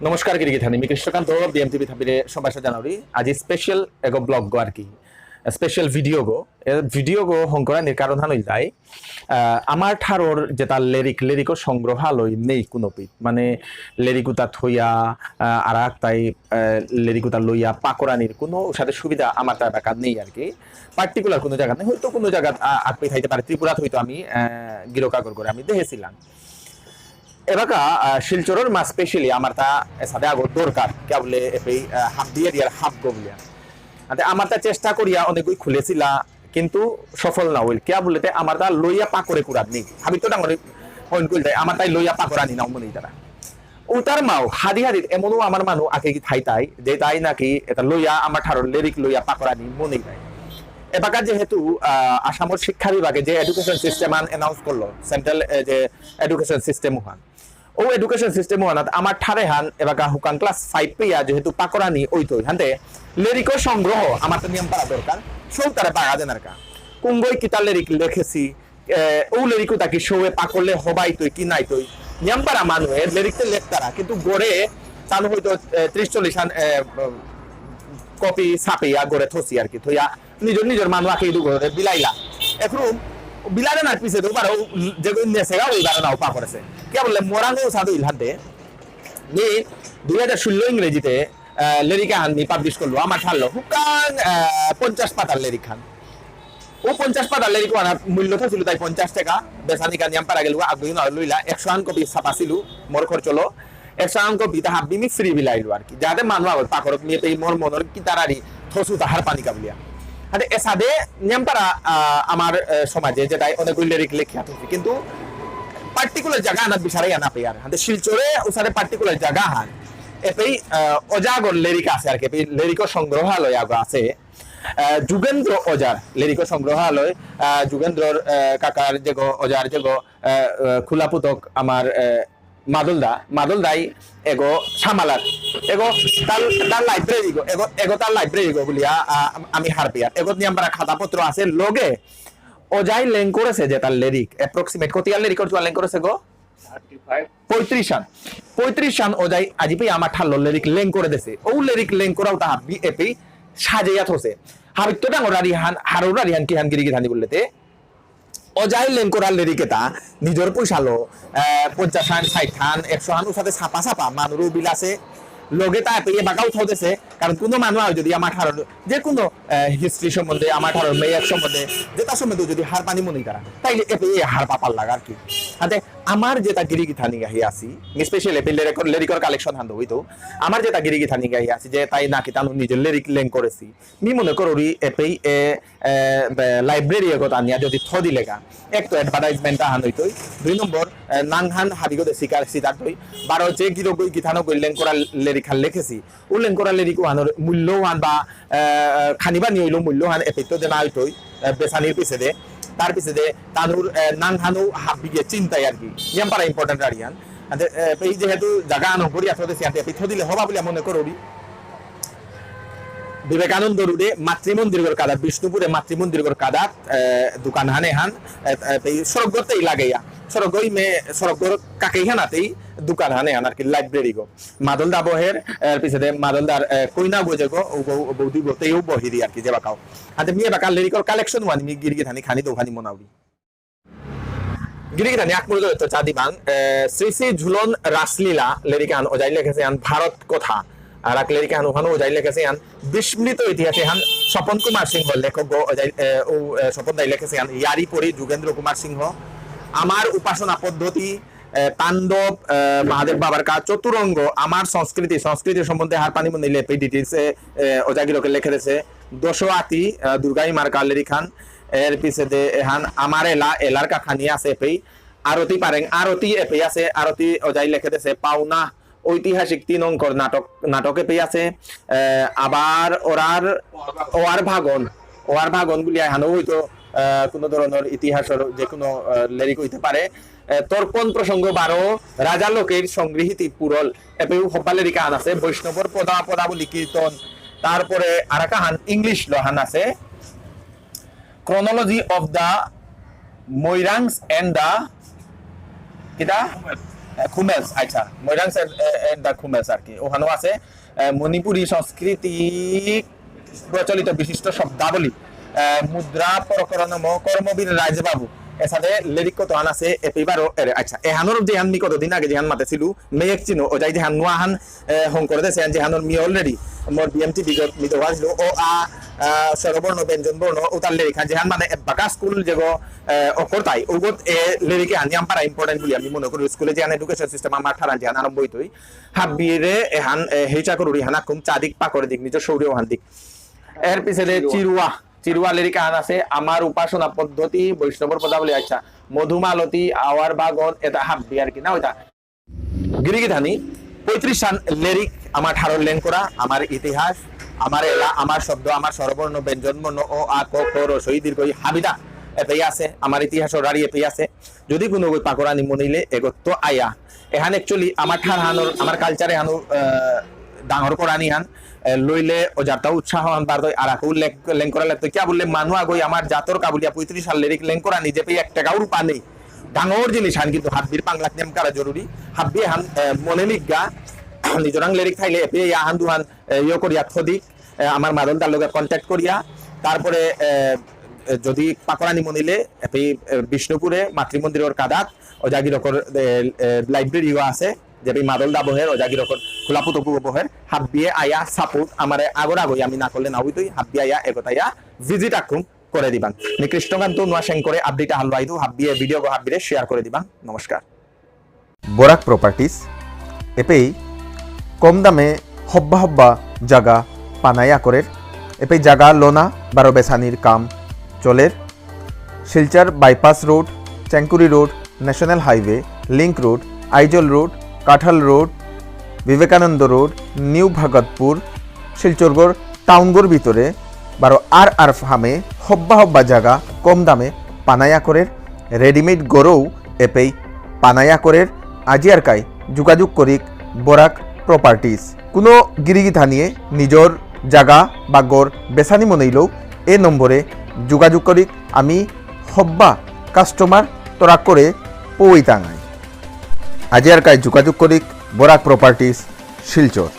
नमस्कार गिरिगिथानी मी कृष्णकांत बीएमटीवी थापिरे संभाषा जानावरी आज स्पेशल एगो ब्लॉग गो आरकी स्पेशल ভিডিও গো ভিডিও গো হংকরানির কারণ হানই যায় আমার ঠারোর যেটা লিরিক সংগ্রহালয় নেই কোনো পিত মানে লিরিকুতা থইয়া আর তাই লিরিকুতা লইয়া পাকরানির কোনো সাথে সুবিধা আমার তার বাকার নেই আর কি পার্টিকুলার কোনো জায়গা নেই হয়তো কোনো জায়গা আপনি খাইতে পারে ত্রিপুরাত হয়তো আমি গিরকাগর করে আমি দেখেছিলাম এবাকা শিলচরের মা স্পেশালি আমার তা সাথে আগর দরকার কে বলে এই হাফ দিয়ে দিয়ার হাফ গবলিয়া আতে আমার তা চেষ্টা করিয়া অনেকই খুলেছিলা কিন্তু সফল না হইল কে বলতে আমার তা লইয়া পাকরে কুড়াত নেই হাবি তো ডাঙর হইন কইল যায় আমার তাই লইয়া পাকরানি নাও মনে তারা উতার মাও হাদি হাদি এমনও আমার মানু আকে কি থাই যে তাই নাকি এটা লইয়া আমার ঠারর লিরিক লইয়া পাকরানি মনে যায় এবাকা যেহেতু আসামের শিক্ষা বিভাগে যে এডুকেশন সিস্টেম অ্যানাউন্স করলো সেন্ট্রাল যে এডুকেশন সিস্টেম হান ও এডুকেশন সিস্টেম হানাত আমার ঠারে হান এবাকা হুকান ক্লাস 5 পেয়া যেহেতু পাকরানি ওইতই হানতে লিরিক সংগ্রহ আমার তো নিয়ম পারা দরকার সব তারা পাগা দেনার কা কুঙ্গই কিতা লিরিক লিখেছি ও লিরিকও তাকি শোয়ে পাকলে হবাই তুই কি নাই তুই নিয়ম পারা মানুষের লিরিকতে লেখতারা কিন্তু গড়ে তানো হয়তো 30-40 হান কপি ছাপিয়া গড়ে থসি আর কি থইয়া নিজের মানুষ আকে ইদু গড়ে বিলাইলা এখন বিলারে না পিছে তো পারো যে নেসেগা ওই বারে নাও পা করেছে কে বললে মোরাঙ্গো সাদু ইলহাতে নি 2016 ইংরেজিতে লিরিকা হান নি পাবলিশ করলো আমার ছাড়লো হুকান 50 পাতার লিরিক খান ও 50 পাতার লিরিক আনার মূল্য তো ছিল তাই 50 টাকা বেসানি কান নিয়াম পারা গেল আগুই না লইলা 100 আন কপি ছাপাছিল মোর খরচ হলো 100 আন কপি তা হাবি মি ফ্রি বিলাইলো আর কি যাতে মানুষ আবার পাকরক নিয়ে এই মোর মনর কি তারারি থসু তাহার পানি কাবলিয়া আরে এসাদে নিয়ম পারা আমার সমাজে যেটা অনেকগুলো লিরিক লেখা থাকে কিন্তু পার্টিকুলার জায়গা আনাত বিচারাই আনা পেয়ার হাতে শিলচরে ওসারে পার্টিকুলার জায়গা হান এপেই অজাগর লিরিক আছে আর কি লিরিক সংগ্রহালয় আগা আছে যুগেন্দ্র অজার লিরিক সংগ্রহালয় যুগেন্দ্রর কাকার যেগো অজার যেগো খোলাপুতক আমার মাদলদাই এগো সামালার এগো তার লাইব্রেরি গো এগো তার লাইব্রেরি গো বলিয়া আমি হার পেয়ার এগো নিয়ে আমরা খাতাপত্র আছে লগে অজাই লেং করেছে যে তার লিরিক অ্যাপ্রক্সিমেট কতিয়ার লিরিক লেং করেছে গো 35 সান অজাই আজি পে আমার ঠাল্লো লিরিক লেং করে দেছে ও লিরিক লেং করাও তা বিএপি সাজাইয়া থসে হাবিত তো ডাঙরারি হান হারুরারি হান কি হান গিরি ধানি বললেতে অজাই লেং করার লিরিকেতা নিজের পয়সালো 50 হান 60 হান 100 হান সাথে ছাপা মানুরও বিলাসে লগে তা পেয়ে বাঁকাও থাকতেছে কারণ কোনো মানুষ যদি আমার ঠারর যে কোনো হিস্ট্রি সম্বন্ধে আমার ঠারর মেয়ের সম্বন্ধে যেটা সম্বন্ধে যদি হার পানি মনে করা তাই এই হার পাপার লাগা আর কি হাতে আমার যেটা গিরিগিথানি গাহি আছি স্পেশালি লিরিকর কালেকশন হান্দ হইতো আমার যেটা গিরিগিথানি গাহি আছি যে তাই নাকি তানো নিজের লিরিক লেং করেছি মি মনে করি এপেই লাইব্রেরি কথা নিয়ে যদি থ দিলেগা এক তো অ্যাডভার্টাইজমেন্ট হান হইতই 2 নম্বর নাংহান হাবিগো দে শিকার সিদার হই 12 যে গিরগই গিথানো গইলেন করা লিরিক লিখেছি উল্লেন করা লিরিক আনোর মূল্যবান বা খানিবা নিয়ইলো মূল্যবান এপেই তো দেনা হইতই বেসানির পিছে দে তার পিছে দে তানুর নাংহানো হাবিগে চিন্তাই আর কি ইয়াম পারা ইম্পর্টেন্ট আরিয়ান এই যেহেতু জায়গা আনো করি আসতে সিয়াতে পিছ দিলে হবা বলে মনে করি বিবেকানন্দ রোডে মাতৃমন্দিরের কাদাত বিষ্ণুপুরে মাতৃমন্দিরের কাদাত দোকান হানে হান সড়কগতেই লাগাইয়া সড়কই মে সড়কর কাকেই হানাতেই দোকান হানে হান আর কি লাইব্রেরি গো মাদলদা বহের পিছনে মাদলদার কইনা গোজে গো বৌদি গোতেও বহিরি আর কি যে বাকাও হাতে মিয়ে বাকা লিরিকর কালেকশন ওয়ান মি গিরগি থানি খানি দোকানি মনাউরি গিরগি থানি আকমুল তো চাদিবান শ্রী শ্রী ঝুলন রাসলীলা লিরিকান ওজাই লিখেছে আন ভারত কথা আর এক লিরিক হান ওখানে ওজাই লিখেছে আন বিস্মৃত ইতিহাসে হান স্বপন কুমার সিংহ লেখক ও স্বপন দাই লিখেছে আন ইয়ারি পরি যুগেন্দ্র কুমার সিংহ আমার উপাসনা পদ্ধতি তাণ্ডব মহাদেব বাবার কাজ চতুরঙ্গ আমার সংস্কৃতি সম্বন্ধে হার পানি মনে লেপে ডিটেলসে ওজাগিরকে লিখে দিয়েছে দশাতি দুর্গাই মার্কা লিরিক খান এর পিছে হান আমার এলার কাখানি আছে এপেই আরতি পারেং আরতি এপেই আছে আরতি ওজাই লিখে দিয়েছে পাওনা ঐতিহাসিক 3 অঙ্কর নাটকে পেয়ে আছে আবার ওয়ার ভাগন গুলি হানো হইতো কোনো ধরনের ইতিহাসের যে কোনো লিরিক হইতে পারে তর্পণ প্রসঙ্গ 12 রাজা লোকের সংগৃহীতি পুরল এপেও হব্বা লিরিকা হান আছে বৈষ্ণবর পদাবলী কীর্তন তারপরে আরাকা হান ইংলিশ লহান আছে chronology of the Moirangs and the কিটা খুমেলস আচ্ছা ময়রাংস এন্ড দা খুমেলস আর কি ওখানেও আছে মণিপুরী সংস্কৃতি প্রচলিত বিশিষ্ট শব্দাবলী মুদ্রা প্রকরণম কর্মবীর রাজবাবু এসাদে লিরিক কত আন আছে এপিবারও আচ্ছা এহানোর যে হান মি কতদিন আগে যে হান মাতে ছিল মেয়েক চিনো ও যাই যে হান নোয়া হান হং করে দেছে যে হানোর মি অলরেডি মোর বিএমটি বিগত মিদোয়া ছিল ও আ স্বরবর্ণ ব্যঞ্জন বর্ণ উতার লিরিক যে হান মানে বাকা স্কুল যেগো অকরতাই ওগত এ লিরিকে হানি আম্পারা ইম্পর্টেন্ট বলি আমি মনে করি স্কুলে যে হান এডুকেশন সিস্টেম আমার ঠারান যে হান আরম্ভ হইতই হাবিরে এহান হেচা করুরি হানা কুম চাদিক পাকরে দিক নিজ শৌর্য হান দিক এর পিছনে চিরুয়া লিরিকা আন আছে আমার উপাসনা পদ্ধতি বৈষ্ণবর পদাবলী আচ্ছা মধুমালতী আওয়ার বাগন এটা হাববি আর কি না ওইটা গিরিগিধানি 35 সান লিরিক আমার ঠারর লেন করা আমার ইতিহাস আমার এলা আমার শব্দ আমার স্বরবর্ণ ব্যঞ্জন বর্ণ ও আ ক খ র সই দীর্ঘ হাবিদা এতেই আছে আমার ইতিহাস রাড়ি এতেই আছে যদি কোনো পাকরা নিমনিলে এগত্য আয়া এহান একচুয়ালি আমার ঠার হানোর আমার কালচারে হানো ডাঙর করা নিহান লইলে ও যাতা উৎসাহ আনবার দই আর আকু লেং করা লাগতো কি বললে মানু আগই আমার জাতর কাবুলিয়া 35 সাল লিরিক লেং করা নিজে পেয়ে 1 টাকাও রূপা নেই ডাঙর জিনিস হান কিন্তু হাব্বির পাংলাক নেম করা জরুরি হাব্বি হান মনে লিগা নিজরাং লিরিক থাইলে এপে হান দুহান ইয় করিয়া থদিক আমার মাদল তার লগে কন্টাক্ট করিয়া তারপরে যদি পাকরানি মনিলে এপে বিষ্ণুপুরে মাতৃমন্দিরের কাদাত ও জাগিরকর লাইব্রেরিও আছে যে মাদল দাবহের ও জাগিরকর খোলাপুতপু বহের হাব্বিয়ে আয়া সাপোর্ট আমার আগর আগই আমি না করলে না হইতই হাব্বি আয়া একতাইয়া ভিজিট আকুম করে দিবান নি কৃষ্ণকান্ত নোয়া শেং করে আপডেট হালবাইদু হাব্বিয়ে ভিডিও গো হাব্বিরে শেয়ার করে দিবান নমস্কার বরাক প্রপার্টিস এপেই কম দামে হব্বা হব্বা জাগা পানায়া করের এপেই জাগা লোনা বারো বেসানির কাম চলের Silchar bypass road Chengkuri road national highway link road Aizawl road Kathal road Vivekananda road new Bhagatpur শিলচরগড় টাউনগড় ভিতরে বারো আর ফার্মে হব্বা হব্বা জায়গা কম দামে পানায়া করের রেডিমেড গড়ও এপেই পানায়া করের আজিয়ার কাই যোগাযোগ করিক বরাক প্রপার্টিস কোনো গিরিগিথা নিয়ে নিজর জায়গা বা গড় বেসানি মনেইলেও এ নম্বরে যোগাযোগ করিক আমি হব্বা কাস্টমার তোরা করে পইতাঙাই আজিয়ার কাই যোগাযোগ করিক বরাক প্রপার্টিস শিলচর।